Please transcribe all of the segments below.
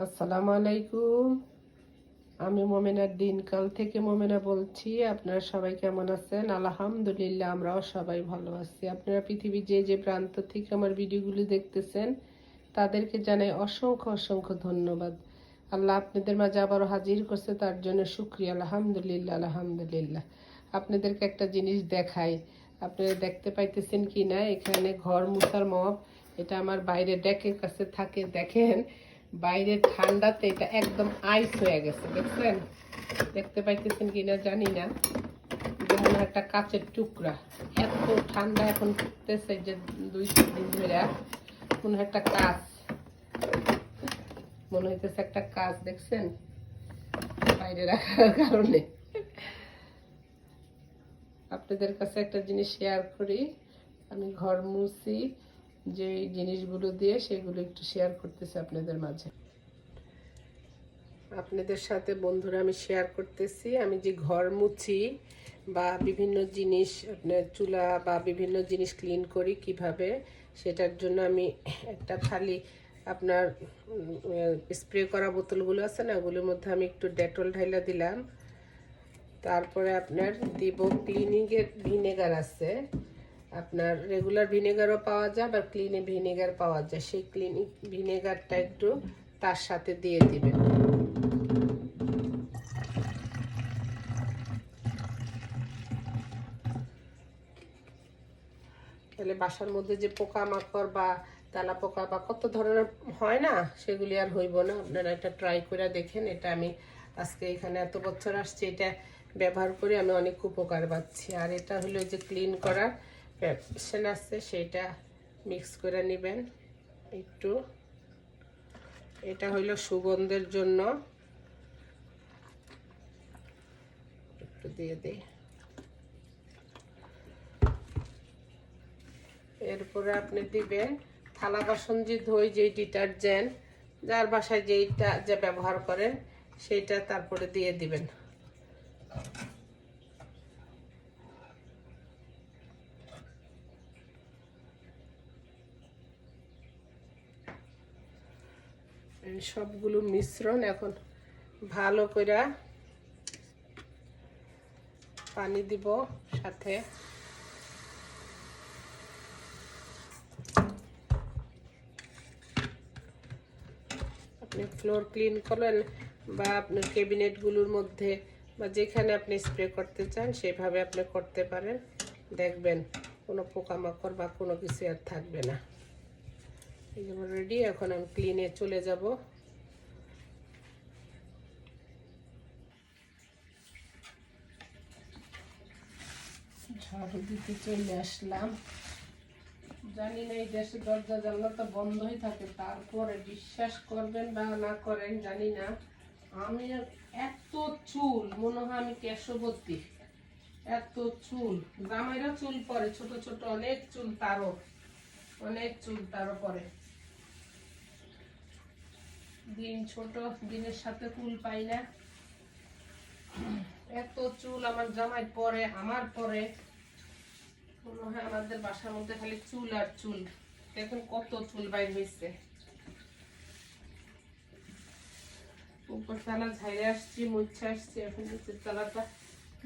আসসালামু আলাইকুম। আমি মোমেনার দিনকাল থেকে মোমেনা বলছি। আপনারা সবাই কেমন আছেন? আলহামদুলিল্লাহ, আমরাও সবাই ভালো আছি। আপনারা পৃথিবীর যে যে প্রান্ত থেকে আমার ভিডিওগুলি দেখতেছেন তাদেরকে জানাই অসংখ্য অসংখ্য ধন্যবাদ। আল্লাহ আপনাদের মাঝে আবারও হাজির করছে, তার জন্য শুকরিয়া। আলহামদুলিল্লাহ আলহামদুলিল্লাহ। আপনাদেরকে একটা জিনিস দেখাই, আপনারা দেখতে পাইতেছেন কি না। এখানে ঘর মুছার মপ, এটা আমার বাইরে ডেকের কাছে থাকে। দেখেন বাইরে ঠান্ডাতে এটা একদম আইস হয়ে গেছে, দেখছেন? দেখতে পাইতেছেন কিনা জানি না, যেমন একটা কাচের টুকরা। এত ঠান্ডা এখন পড়তেছে যে 2-3 দিন ধরে মনে হয় একটা কাজ, মনে হইতেছে একটা কাজ, দেখছেন বাইরে রাখার কারণে। আপনাদের কাছে একটা জিনিস শেয়ার করি। আমি ঘর মুছি যে জিনিসগুলো দিয়ে, সেগুলো একটু শেয়ার করতেছি আপনাদের মাঝে। আপনাদের সাথে বন্ধুরা আমি শেয়ার করতেছি আমি যে ঘর মুছি বা বিভিন্ন জিনিস আপনার চুলা বা বিভিন্ন জিনিস ক্লিন করি কিভাবে, সেটার জন্য আমি একটা খালি আপনার স্প্রে করা বোতলগুলো আছে না, ওগুলোর মধ্যে আমি একটু ডেটল ঢাইলা দিলাম। তারপরে আপনার দিব ক্লিনিকের ভিনেগার আছে, আপনার রেগুলার ভিনেগারও পাওয়া যায়, আবার ক্লিনে ভিনেগার পাওয়া যায়। সেই ক্লিনিক ভিনেগারটা একটু তার সাথে দিয়ে দিবেন। তাহলে বাসার মধ্যে যে পোকামাকড় বা তেলা পোকা বা কত ধরনের হয় না, সেগুলি আর হইব না। আপনারা এটা ট্রাই করে দেখেন। এটা আমি আজকে এখানে এত বছর আসছি, এটা ব্যবহার করে আমি অনেক উপকার পাচ্ছি। আর এটা হলো যে ক্লিন করার প্যাপসেন আছে, সেটা মিক্স করে নেবেন একটু। এটা হইল সুগন্ধের জন্য, একটু দিয়ে দিই। এরপরে আপনি দিবেন থালা বাসন যে ধুই, যে ডিটারজেন্ট যার বাসায় যেইটা যে ব্যবহার করেন সেইটা তারপরে দিয়ে দিবেন। সবগুলো মিশ্রণ এখন ভালো করে পানি দিব সাথে। আপনি ফ্লোর ক্লিন করেন বা আপনার ক্যাবিনেটগুলোর মধ্যে বা যেখানে আপনি স্প্রে করতে চান সেভাবে আপনি করতে পারেন। দেখবেন কোনো পোকামাকড় বা কোনো কিছু আর থাকবে না। এই যেমন রেডি। এখন আমি ক্লিনে চলে যাব। ঝাড়ু দিতে চলে আসলাম। জানি না এই দেশে দরজা জানলা তো বন্ধই থাকে, তারপরে বিশ্বাস করবেন বা না করেন জানি না, আমি এত চুল মনে হয় আমি কেশবতী। এত চুল, জামাইরা চুল পরে ছোট ছোট অনেক চুল, তারও অনেক চুল তারও পরে। দিন ছোট, দিনের সাথে কুল পাই না। এত চুল আমার জামাই পরে, আমার পরে। মনে হয় আমাদের বাসার মধ্যে খালি চুল আর চুল। দেখুন কত চুল বাইর হয়েছে। উপর তালা ঝাইরে আসছি, মুছে আসছি। এখন নিচের তালাটা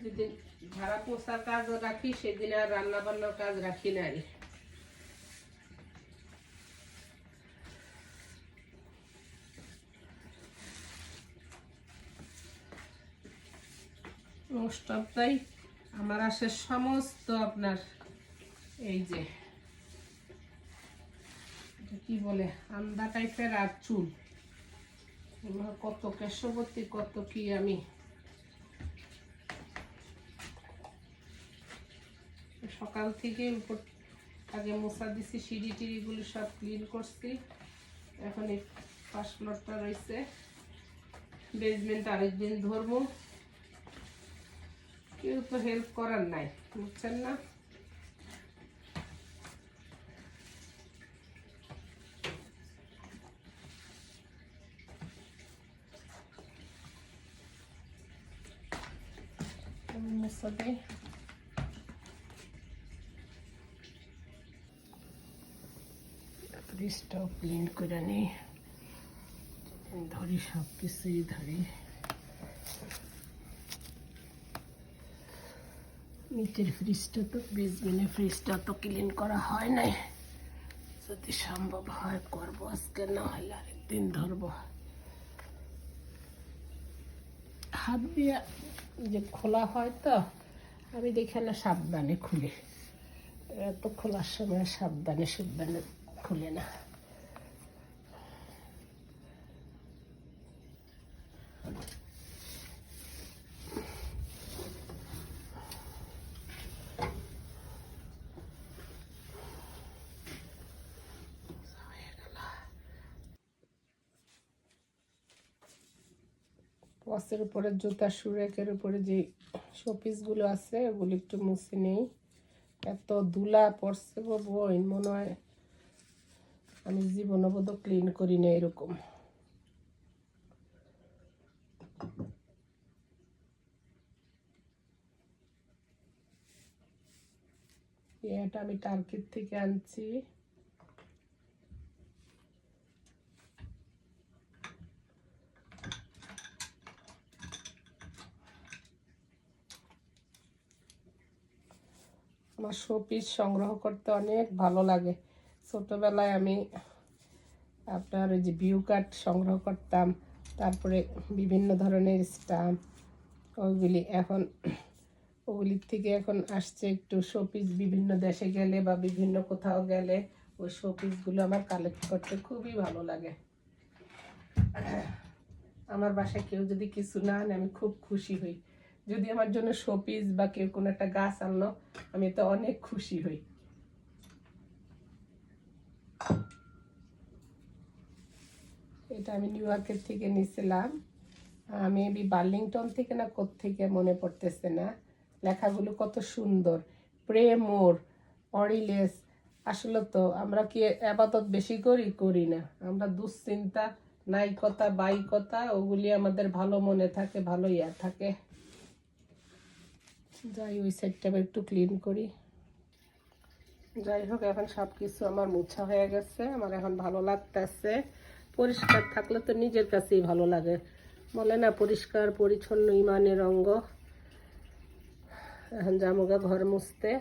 যেদিন ঝাড়া পোছার কাজ রাখি, সেদিন আর রান্না বান্নার কাজ রাখি না। মোস্ট অফ তাই আমার আসে সমস্ত আপনার এই যে কি বলে আন্দা টাইপের আর চুল। কত কেশবতী, কত কি আমি। সকাল থেকে উপর আগে মোছা দিছি, সিঁড়ি টিড়িগুলো সব ক্লিন করছি। এখন এই ফার্স্ট ফ্লোরটা রয়েছে, বেসমেন্ট আরেকদিন ধরবো। কেউ তো হেল্প করার নাই, বুঝছেন না? মোছা দেয়। ফ্রিজটাও ক্লিন করে নিই। ধরি, সব কিছুই ধরি। নিচের ফ্রিজটা তো বেসমেন্টের ফ্রিজটা তো ক্লিন করা হয় নাই, যদি সম্ভব হয় করবো আজকে, না হলে আরেকদিন ধরবো। হাত দিয়ে যে খোলা হয় তো, আমি দেখে না সাবধানে খুলি, এত খোলার সময় সাবধানে সাবধানে খুলে না। পসের উপরে জুতা সুরেকের উপরে যে শোপিসগুলো আছে ওগুলো একটু মুছে নেই। এত ধুলা পড়ছে গো বোন, মনে হয় আমি জীবনে বোধহয় ক্লিন করি না এরকম। এটা আমি টার্কির থেকে আনছি। আমার শোপিস সংগ্রহ করতে অনেক ভালো লাগে। ছোটবেলায় আমি আপনার ওই যে ভিউ কার্ড সংগ্রহ করতাম, তারপরে বিভিন্ন ধরনের স্টাম্প, ওগুলির থেকে এখন আসছে একটু শোপিস। বিভিন্ন দেশে গেলে বা বিভিন্ন কোথাও গেলে ওই শোপিসগুলো আমার কালেক্ট করতে খুবই ভালো লাগে। আমার বাসায় কেউ যদি কিছু না আনে আমি খুব খুশি হই। যদি আমার জন্য শোপিস বা কেউ কোনো একটা গাছ আনলো, আমি তো অনেক খুশি হই। এটা আমি নিউ ইয়র্কের থেকে নিয়েছিলাম, আমি বার্লিংটন থেকে না কোত্থেকে মনে পড়তেছে না। লেখাগুলো কত সুন্দর, প্রে মোর, অরিলেস। আসলে তো আমরা কি আবাদত বেশি করি না, আমরা দুশ্চিন্তা, নাইকতা, বাইকতা, ওগুলি আমাদের ভালো মনে থাকে, ভালো থাকে। যাই, ওই সাইডটা একটু ক্লিন করি। যাই হোক, এখন সব কিছু আমার মোছা হয়ে গেছে, আমার এখন ভালো লাগতেছে। পরিষ্কার থাকলে তো নিজের কাছেই ভালো লাগে, বলে না পরিষ্কার পরিচ্ছন্ন ইমানের অঙ্গ। এখন জামুগা ঘর মুছতে।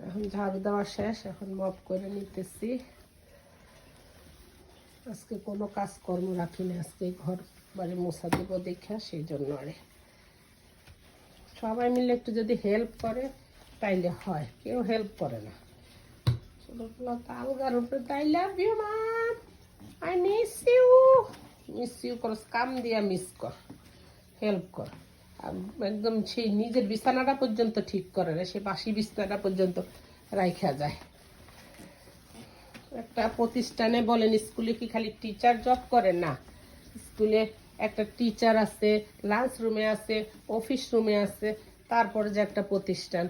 এখন ঝাড়ু দেওয়া শেষ, এখন মপ করে নিতেছি। আজকে কোনো কাজকর্ম রাখিনি, আজকে ঘর বাড়ি মোছা দেব দেখা, সেই জন্য আরে সবাই মিলে একটু যদি হেল্প করে তাইলে হয়, কেউ হেল্প করে না। আলগার উপরে তাই love you ma'am, I miss you করস, কাম দিয়া মিস কর, হেল্প কর। একদম সেই নিজের বিছানাটা পর্যন্ত ঠিক করে না, সে বাসি বিছানাটা পর্যন্ত রাইখা যায়। একটা প্রতিষ্ঠানে বলেন, স্কুলে কি খালি টিচার জব করে? না, স্কুলে একটা টিচার আছে, লাঞ্চ রুমে আছে, অফিস রুমে আছে, তারপরে যে একটা প্রতিষ্ঠান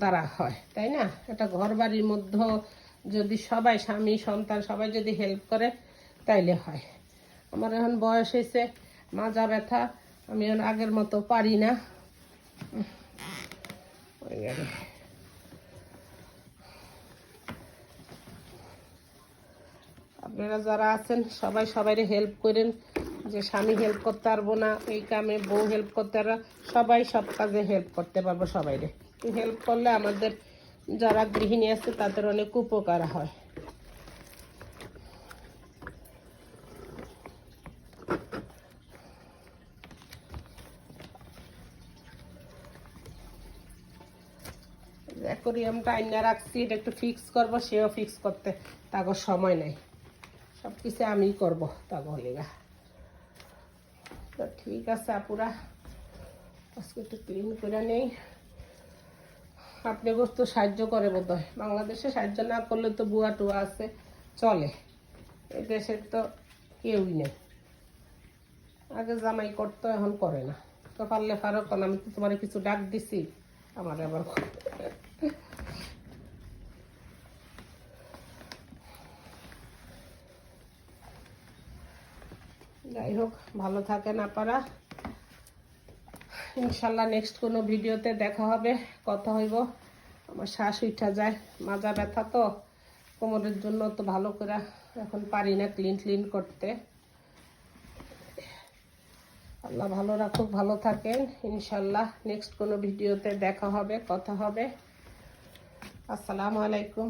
দ্বারা হয়, তাই না? একটা ঘর বাড়ির মধ্যে যদি সবাই, স্বামী সন্তান সবাই যদি হেল্প করে তাইলে হয়। আমার এখন বয়স হয়েছে, মাজা ব্যথা, আমি এখন আগের মতো পারি না। আপনারা যারা আছেন সবাই সবাইরে হেল্প করেন। যে স্বামী হেল্প করতে পারবো না এই কামে, বউ হেল্প করতে পারবো, সবাই সব কাজে হেল্প করতে পারবো সবাইরে। হেল্প করলে আমাদের যারা গৃহিণী আছে তাদের অনেক উপকার হয়। অ্যাকোয়ারিয়ামটা আইনা রাখছি, এটা একটু ফিক্স করবো, সেও ফিক্স করতে তাগো সময় নেই, সব কিছু আমিই করবো তাগো হলিগা। তো ঠিক আছে আপুরা, আজকে একটু ক্লিন করে নেই। আপনি তো সাহায্য করে বোধ হয়, বাংলাদেশে সাহায্য না করলে তো বুয়া টুয়া আছে চলে, এই দেশের তো কেউই নেই। আগে জামাই করতো, এখন করে না। তো পারলে পারো, কারণ আমি তো তোমার কিছু ডাক দিছি, আমার আবার যাই হোক, ভালো থাকেন আপনারা। ইনশাল্লাহ নেক্সট কোনো ভিডিওতে দেখা হবে, কথা হইব। আমার আমার শ্বাস উঠা যায়, মাজা ব্যথা তো কোমরের জন্য তো ভালো করে এখন পারি না ক্লিন করতে। আল্লাহ ভালো রাখুক, ভালো থাকেন। ইনশাল্লাহ নেক্সট কোনো ভিডিওতে দেখা হবে, কথা হবে। আসসালামু আলাইকুম।